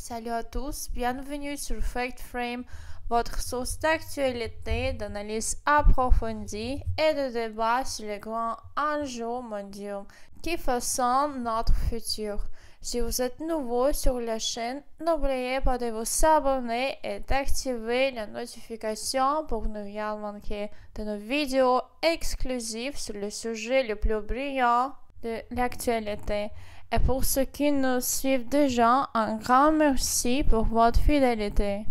Salut à tous, bienvenue sur FactFrame, votre source d'actualité, d'analyse approfondie et de débat sur les grands enjeux mondiaux qui façonnent notre futur. Si vous êtes nouveau sur la chaîne, n'oubliez pas de vous abonner et d'activer la notification pour ne rien manquer de nos vidéos exclusives sur le sujet le plus brillant de l'actualité. Et pour ceux qui nous suivent déjà, un grand merci pour votre fidélité.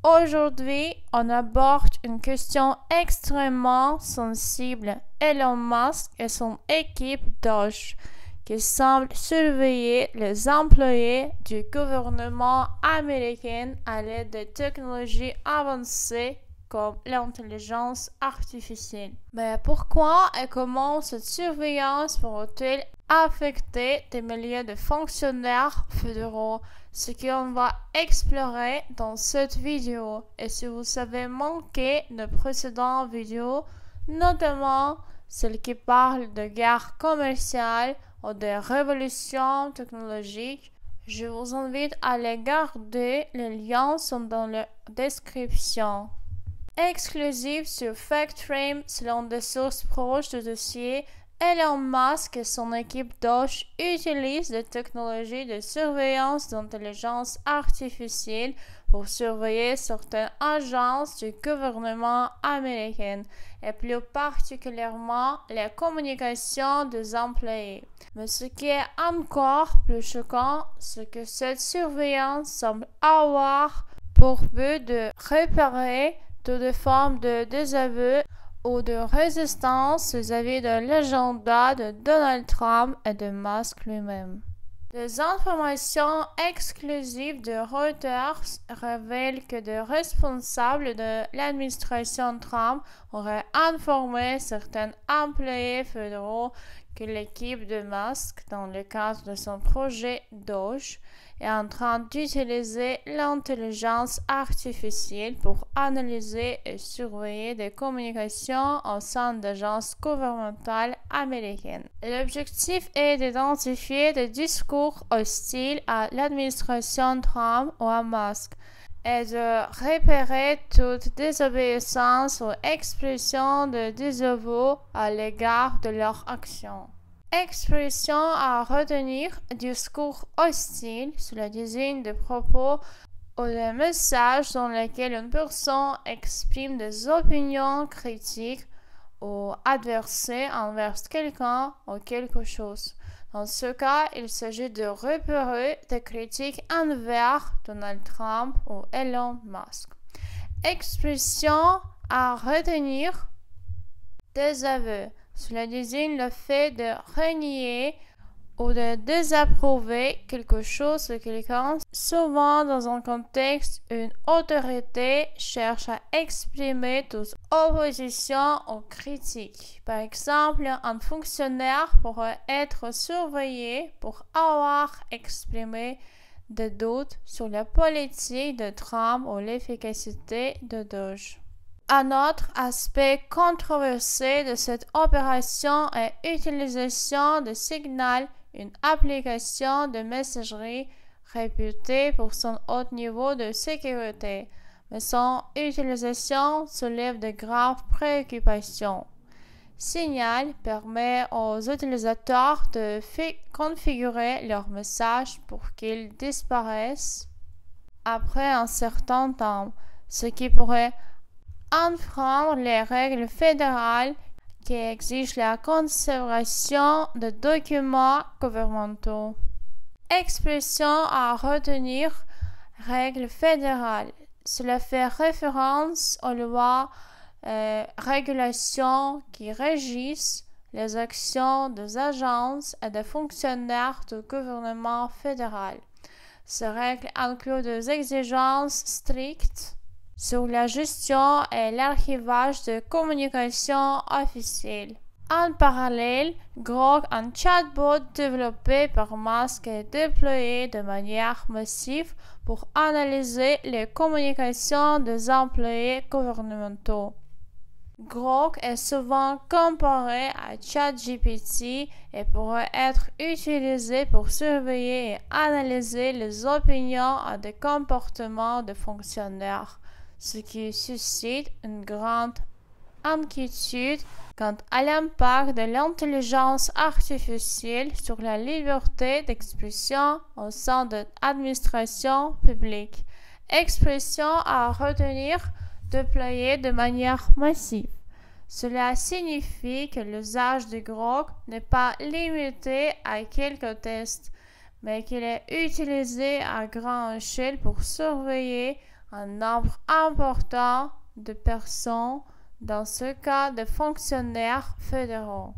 Aujourd'hui, on aborde une question extrêmement sensible. Elon Musk et son équipe Doge, qui semblent surveiller les employés du gouvernement américain à l'aide de technologies avancées comme l'intelligence artificielle. Mais pourquoi et comment cette surveillance pourrait-elle affecter des milliers de fonctionnaires fédéraux? Ce qu'on va explorer dans cette vidéo. Et si vous avez manqué nos précédentes vidéos, notamment celles qui parlent de guerre commerciale ou de révolution technologique, je vous invite à les garder. Les liens sont dans la description. Exclusive sur FactFrame, selon des sources proches du dossier, Elon Musk et son équipe Doge utilisent des technologies de surveillance d'intelligence artificielle pour surveiller certaines agences du gouvernement américain et plus particulièrement les communications des employés. Mais ce qui est encore plus choquant, c'est que cette surveillance semble avoir pour but de repérer toutes les formes de désaveu ou de résistance vis-à-vis de l'agenda de Donald Trump et de Musk lui-même. Des informations exclusives de Reuters révèlent que des responsables de l'administration Trump auraient informé certains employés fédéraux que l'équipe de Musk, dans le cadre de son projet Doge, est en train d'utiliser l'intelligence artificielle pour analyser et surveiller des communications au sein d'agences gouvernementales américaines. L'objectif est d'identifier des discours hostiles à l'administration Trump ou à Musk et de repérer toute désobéissance ou expression de désaveu à l'égard de leurs actions. Expression à retenir, discours hostile, cela désigne des propos ou des messages dans lesquels une personne exprime des opinions critiques ou adverses envers quelqu'un ou quelque chose. Dans ce cas, il s'agit de repérer des critiques envers Donald Trump ou Elon Musk. Expression à retenir, désaveu. Cela désigne le fait de renier ou de désapprouver quelque chose ou quelqu'un. Souvent, dans un contexte, une autorité cherche à exprimer toute opposition ou critique. Par exemple, un fonctionnaire pourrait être surveillé pour avoir exprimé des doutes sur la politique de Trump ou l'efficacité de Doge. Un autre aspect controversé de cette opération est l'utilisation de Signal, une application de messagerie réputée pour son haut niveau de sécurité, mais son utilisation soulève de graves préoccupations. Signal permet aux utilisateurs de configurer leurs messages pour qu'ils disparaissent après un certain temps, ce qui pourrait enfreindre les règles fédérales qui exigent la conservation de documents gouvernementaux. Expression à retenir, règles fédérales. Cela fait référence aux lois et régulations qui régissent les actions des agences et des fonctionnaires du gouvernement fédéral. Ces règles incluent des exigences strictes sur la gestion et l'archivage de communications officielles. En parallèle, Grok, un chatbot développé par Musk, est déployé de manière massive pour analyser les communications des employés gouvernementaux. Grok est souvent comparé à ChatGPT et pourrait être utilisé pour surveiller et analyser les opinions et les comportements de fonctionnaires, ce qui suscite une grande inquiétude quant à l'impact de l'intelligence artificielle sur la liberté d'expression au sein de l'administration publique. Expression à retenir déployée de manière massive. Cela signifie que l'usage de Grok n'est pas limité à quelques tests, mais qu'il est utilisé à grande échelle pour surveiller un nombre important de personnes, dans ce cas de fonctionnaires fédéraux.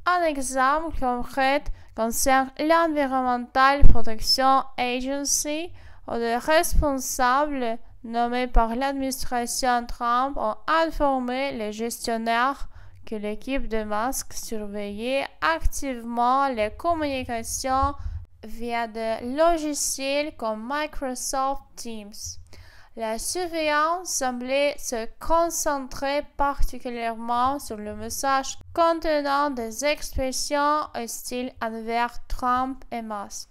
Un exemple concret concerne l'Environmental Protection Agency, où les responsables nommés par l'administration Trump ont informé les gestionnaires que l'équipe de Musk surveillait activement les communications via des logiciels comme Microsoft Teams. La surveillance semblait se concentrer particulièrement sur le message contenant des expressions hostiles envers Trump et Musk.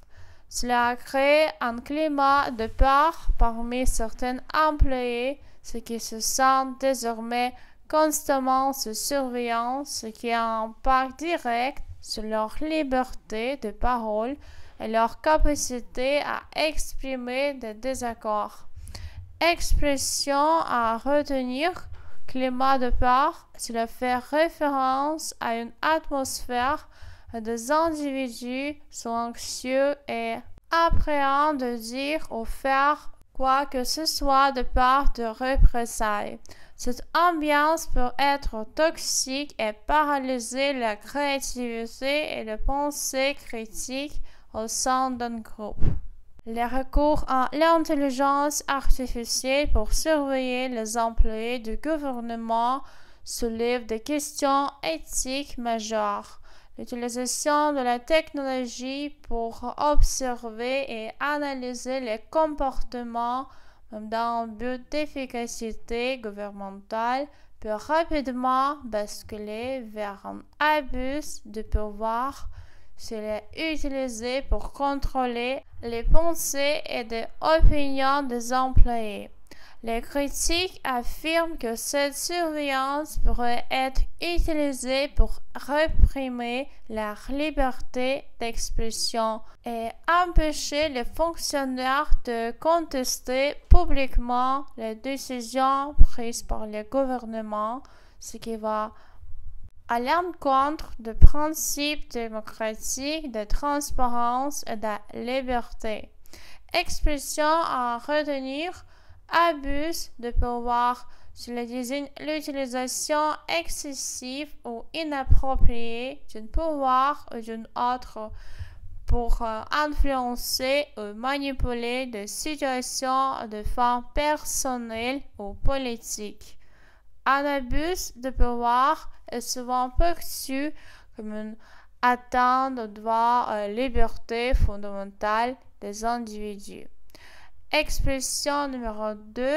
Cela a créé un climat de peur parmi certains employés, ceux qui se sentent désormais constamment sous surveillance, ce qui a un impact direct sur leur liberté de parole et leur capacité à exprimer des désaccords. Expression à retenir, climat de peur, cela fait référence à une atmosphère où des individus sont anxieux et appréhendent de dire ou faire quoi que ce soit de peur de représailles. Cette ambiance peut être toxique et paralyser la créativité et la pensée critique au sein d'un groupe. Les recours à l'intelligence artificielle pour surveiller les employés du gouvernement soulèvent des questions éthiques majeures. L'utilisation de la technologie pour observer et analyser les comportements, même dans un but d'efficacité gouvernementale, peut rapidement basculer vers un abus de pouvoir. S'il est utilisé pour contrôler les pensées et les opinions des employés. Les critiques affirment que cette surveillance pourrait être utilisée pour réprimer la liberté d'expression et empêcher les fonctionnaires de contester publiquement les décisions prises par le gouvernement, ce qui va à l'encontre des principes démocratiques de transparence et de liberté. Expression à retenir, abus de pouvoir, cela désigne l'utilisation excessive ou inappropriée d'un pouvoir ou d'une autre pour influencer ou manipuler des situations de fin personnelle ou politique. Un abus de pouvoir est souvent perçu comme une atteinte aux droits et libertés fondamentales des individus. Expression numéro 2.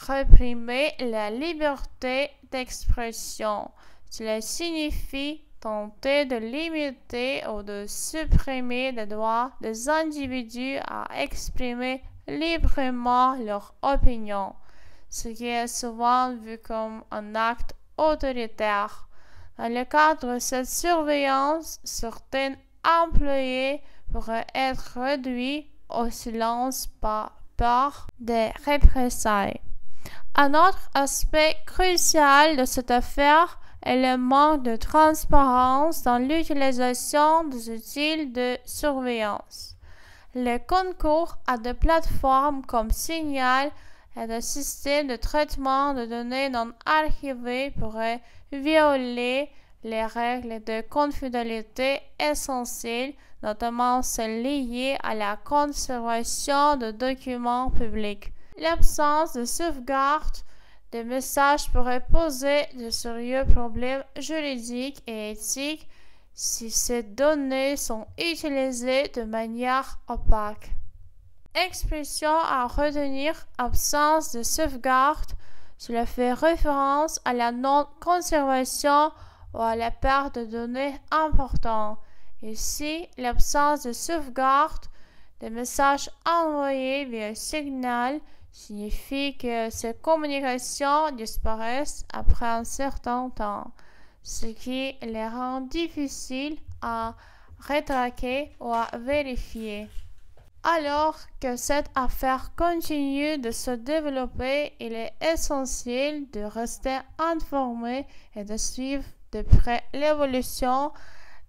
Réprimer la liberté d'expression. Cela signifie tenter de limiter ou de supprimer les droits des individus à exprimer librement leur opinion, ce qui est souvent vu comme un acte autoritaire. Dans le cadre de cette surveillance, certains employés pourraient être réduits au silence par peur des représailles. Un autre aspect crucial de cette affaire est le manque de transparence dans l'utilisation des outils de surveillance. Le concours à des plateformes comme Signal et des systèmes de traitement de données non archivées pourraient violer les règles de confidentialité essentielles, notamment celles liées à la conservation de documents publics. L'absence de sauvegarde des messages pourrait poser de sérieux problèmes juridiques et éthiques si ces données sont utilisées de manière opaque. Expression à retenir, absence de sauvegarde, Cela fait référence à la non-conservation ou à la perte de données importantes. Ici, l'absence de sauvegarde des messages envoyés via Signal signifie que ces communications disparaissent après un certain temps, ce qui les rend difficiles à retraquer ou à vérifier. Alors que cette affaire continue de se développer, il est essentiel de rester informé et de suivre de près l'évolution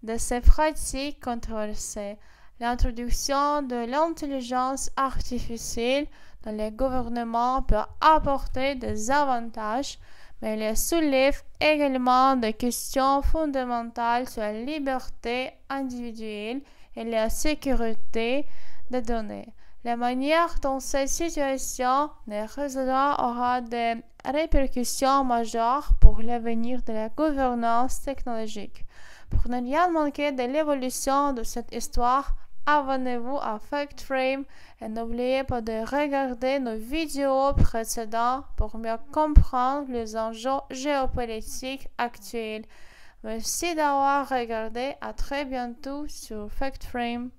de ces pratiques controversées. L'introduction de l'intelligence artificielle dans les gouvernements peut apporter des avantages, mais elle soulève également des questions fondamentales sur la liberté individuelle et la sécurité des données. La manière dont cette situation est résolue aura des répercussions majeures pour l'avenir de la gouvernance technologique. Pour ne rien manquer de l'évolution de cette histoire, abonnez-vous à FactFrame et n'oubliez pas de regarder nos vidéos précédentes pour mieux comprendre les enjeux géopolitiques actuels. Merci d'avoir regardé. À très bientôt sur FactFrame.